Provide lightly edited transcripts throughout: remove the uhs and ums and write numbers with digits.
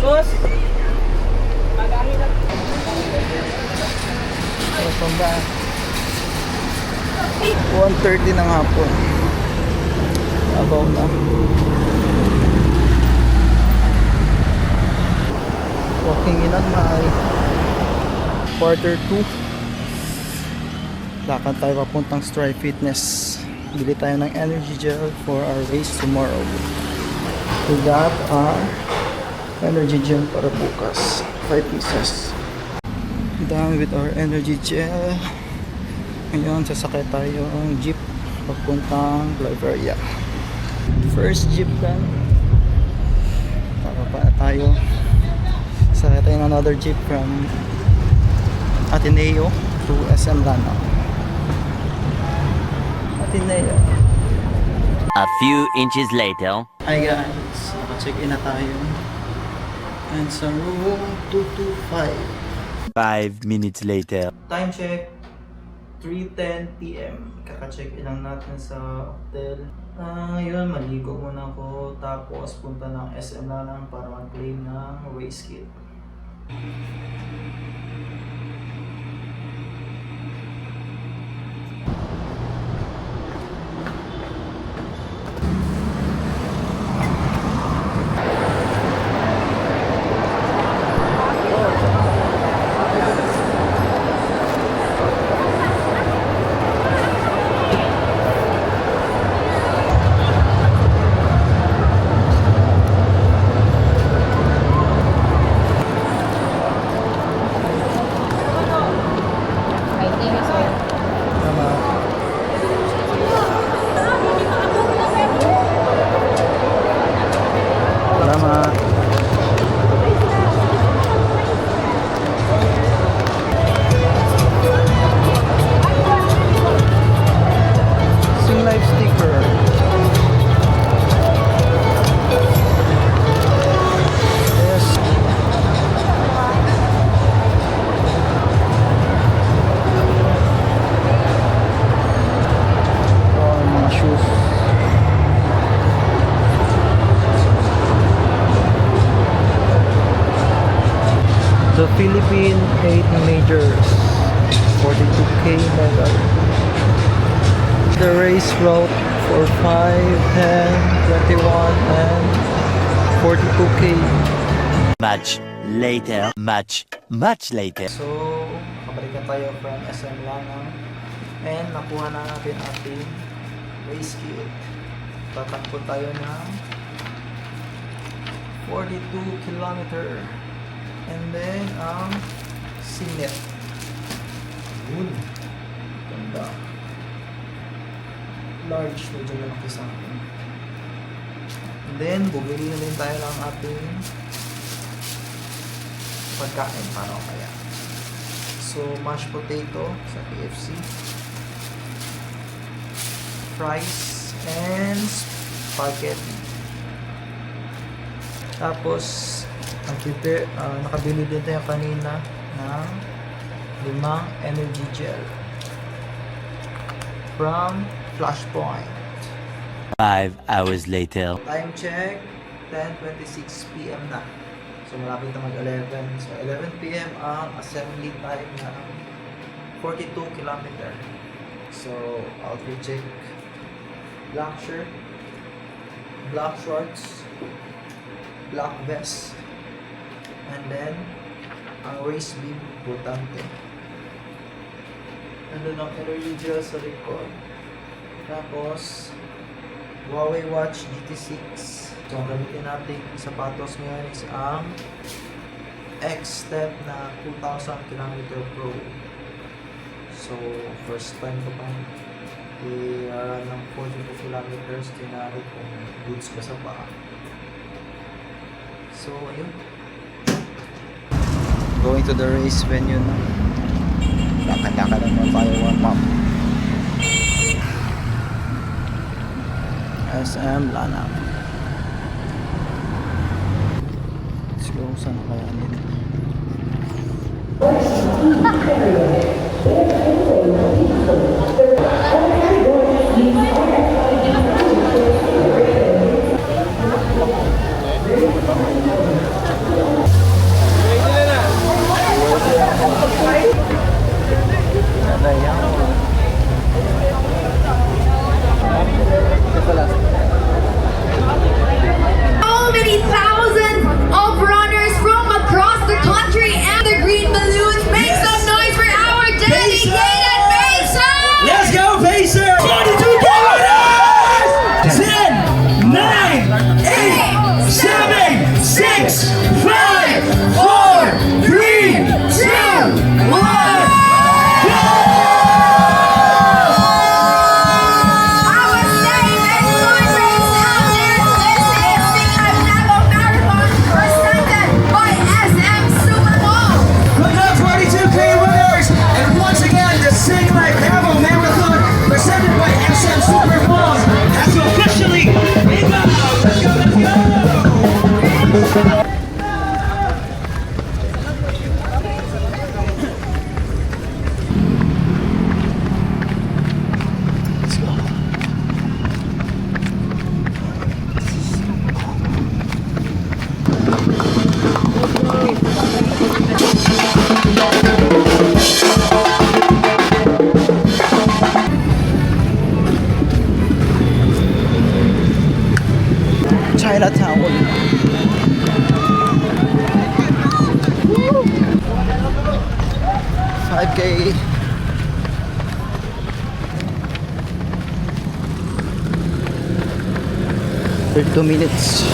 Boss! Welcome back. 1:30 ng hapon. Abaw na. Walking in on my quarter 2. Lakad tayo papuntang Strive Fitness. Bili tayo ng energy gel for our race tomorrow. We got our energy gel para bukas. 5 pieces. Done with our energy gel. Ngayon sasakay tayo ng jeep papuntang Claveria. First jeep kan. Para pa tayo. Sakay tayo ng another jeep from Ateneo to SM Lanao. Ateneo. A few inches later. Hi guys, naka-check in na tayo. And sa room 225. 5 minutes later. Time check, 3:10 PM. Kaka-check in lang natin sa hotel. Ngayon, maligo muna ako. Tapos punta ng SM Lanang para mag-claim ng race kit. The Philippine 8 majors, 42K medal. The race route for 5, 10, 21, and 42K. Much later. Much later. So, kabalik na tayo from SM Lanang and nakuha na natin ating race kit. Tatakbo tayo ng 42 kilometer. And then, ang Signet. Good. Ganda. Large, medyo malaki sa akin. And then, bumili na din tayo ng ating pagkain para kaya. So, mashed potato sa KFC. Fries and spaghetti. Tapos, nakabili din tayo kanina ng 5 energy gel from Flashpoint. 5 hours later. Time check, 10:26 PM na. So malapit na mag-11. So 11 PM ang assembly time ng 42 kilometer. So outfit check, black shirt, black shorts, black vest, and then ang race bib butante. Nandun ang energy gel sa likod. Tapos Huawei Watch GT6. So ang gamitin natin sapatos ngayon is ang X-Step na 2,000 km Pro. So first time ko pang i-run ng 42 kilometers. Tinari kung goods ka sa paa. So ayun, going to the race venue na. Lakad-lakad naman tayo warm up. SM Lanang. Let's go, saan kaya nila? So many thousands of runners from across the country, and the green balloons make some noise for our dedicated Pacers! Let's go, Pacers! 42 kilometers! 10, 9, 8, 7, 6, 5, 4, 3, 2, 1, go! Our safe and fun race out there. This is the Abnago Marathon presented by SM Supermall. Good luck, 42K winners! And once again, the Sing Like Bravo Marathon presented by SM Supermalls has officially begun! Let's go, let's go! Chinatown. 5K. Two minutes.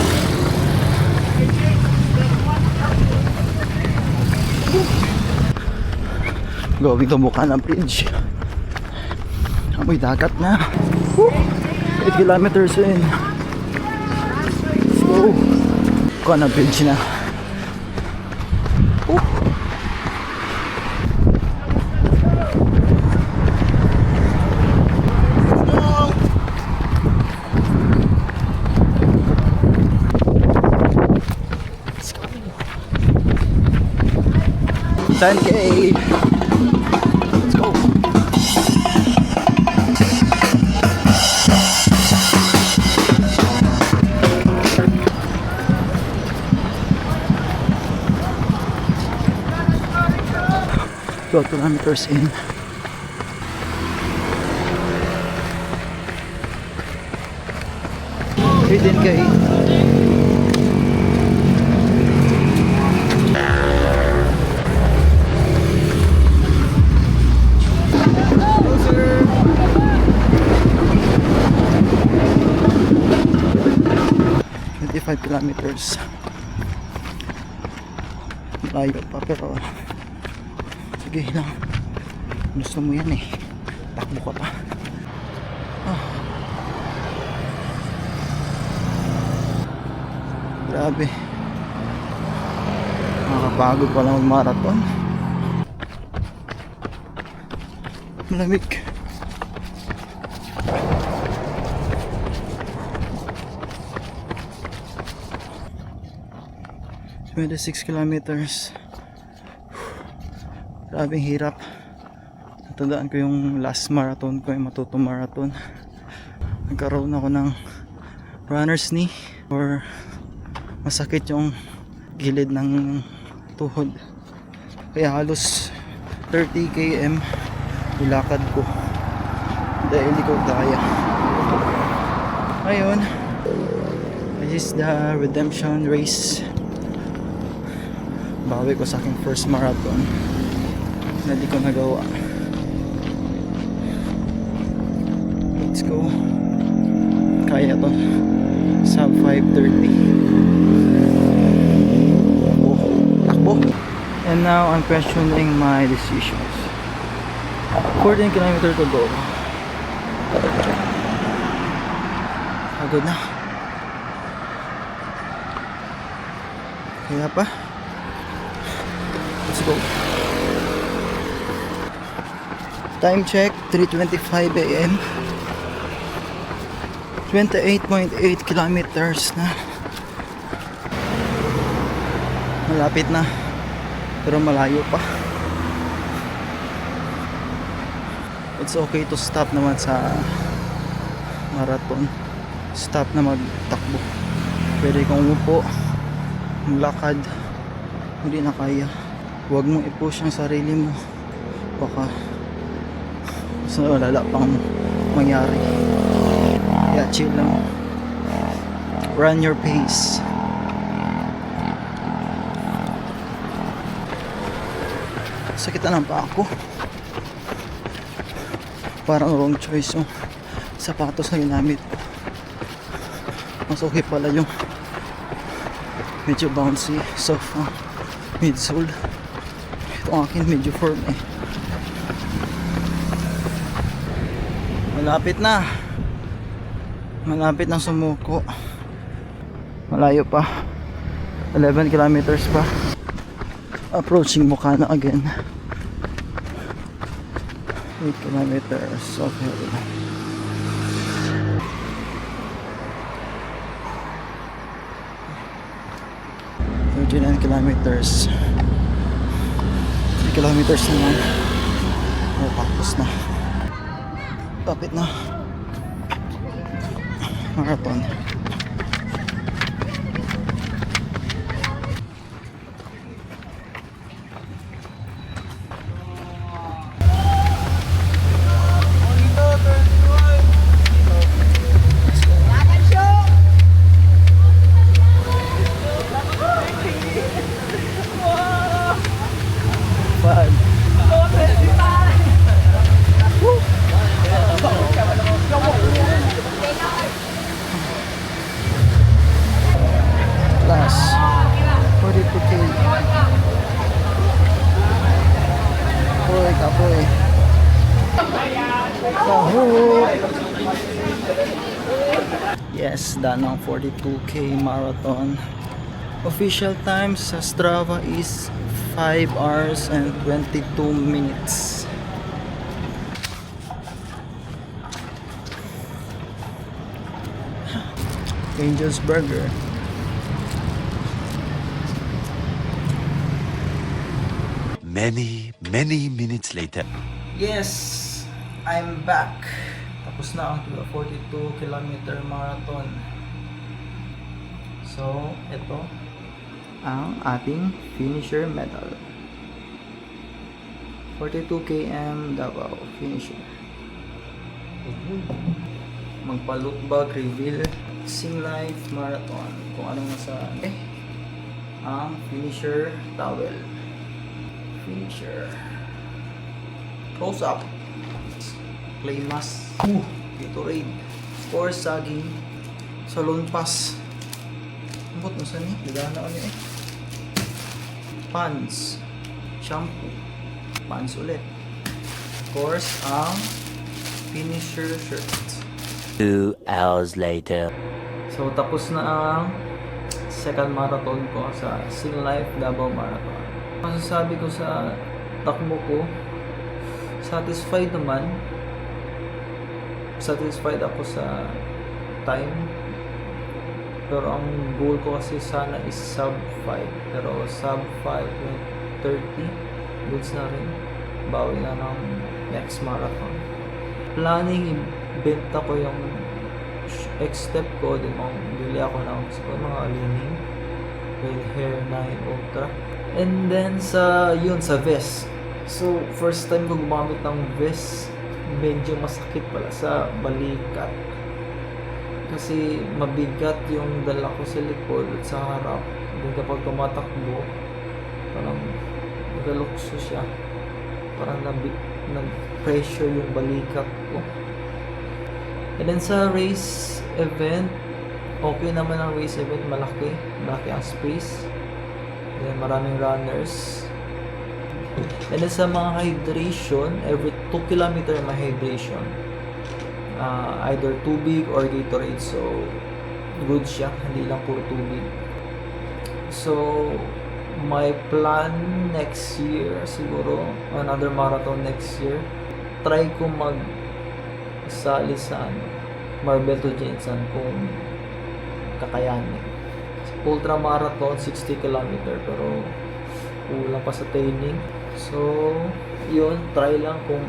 Going to Bukana Bridge. Amoy dagat na. 8 kilometers in. Let's go. Bukana Bridge na. Let's go. 10K. Let's go. Go kilometers in. Hidden K. Kilometers. Layo pa pero sige lang. Gusto mo yan eh. Takbo ka pa. Grabe. Nakakapagod pala mag-marathon. Malamig. May 6 kilometers. Grabing hirap. Natandaan ko yung last marathon ko, yung Matuto Marathon. Nagkaroon ako ng runner's knee or masakit yung gilid ng tuhod. Kaya halos 30 km nilakad ko dahil hindi ko kaya. Ngayon, this is the redemption race. Bawi ko sa aking first marathon na di ko nagawa. Let's go. Kaya to sa 5:30. Takbo. And now I'm questioning my decisions. 14 kilometers to go. Pagod na. Kaya pa. Let's go. Time check, 3:25 AM. 28.8 kilometers na. Malapit na. Pero malayo pa. It's okay to stop naman sa marathon. Stop na magtakbo. Pwede kang umupo, maglakad. Hindi na kaya. Huwag mong i-push ang sarili mo. Baka wala pang mangyari. Kaya chill lang. Run your pace. Sakit na lang pa ako. Parang wrong choice yung sapatos na ginamit ko. Mas okay pala yung medyo bouncy, soft midsole. Ito akin medyo firm eh. Malapit na. Malapit na sumuko. Malayo pa. 11 kilometers pa. Approaching Bukana again. 8 kilometers of hill. Kilometers 3 kilometers naman. Tapos na. Tapit na. Marathon. Last 42K. Kapoy, kapoy. Yes, done ang 42K marathon. Official time sa Strava is 5 hours and 22 minutes. Angel's Burger. Many minutes later. Yes, I'm back. Tapos na ang 42 kilometer marathon. So, ito ang ating finisher medal. 42 km Davao finisher. Magpalutbag reveal Singlife Marathon. Kung anong nasa ang finisher towel. Finisher. Close up. Clay mask. Gatorade. Score saging. Salon pass. Ambot mo saan Ligana ano Pants. Shampoo. Pants ulit. Of course, ang finisher shirt. 2 hours later. So, tapos na ang second marathon ko sa Singlife Davao Marathon. Masasabi ko sa takbo ko, satisfied naman. Satisfied ako sa time. Pero ang goal ko kasi sana is sub 5. Pero sub 5 with 30 goods na rin. Bawi na ng next marathon. Planning, ibenta ko yung X-step ko. Din bili ako ng mga lining with Hair 9 Ultra. And then sa vest. So first time ko gumamit ng vest, medyo masakit pala sa balikat. Kasi mabigat yung dala ko sa likod at sa harap. Then kapag tumatakbo, parang nagalukso siya. Parang nag-pressure yung balikat ko. And then sa race event, okay naman ang race event. Malaki ang space. Then maraming runners. And then sa mga hydration, every 2 kilometer may hydration. Either tubig or Gatorade. So, good siya. Hindi lang puro tubig. So, my plan next year, siguro, another marathon next year, try ko mag-sali sa Marbel to Jensen kung kakayanin. Ultra marathon, 60 km, pero kulang pa sa training. So, yun, try lang kung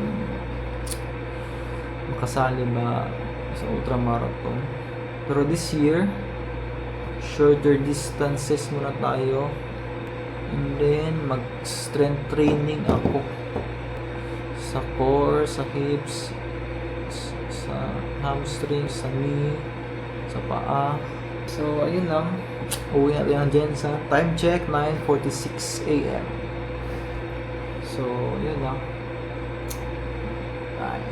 makasali ba sa ultra marathon. Pero this year, shorter distances muna tayo. And then, mag-strength training ako sa core, sa hips, sa hamstring, sa knee, sa paa. So, ayun lang. Uwi natin ang Jensen. Time check, 9:46 a.m. So, yun lang. Bye.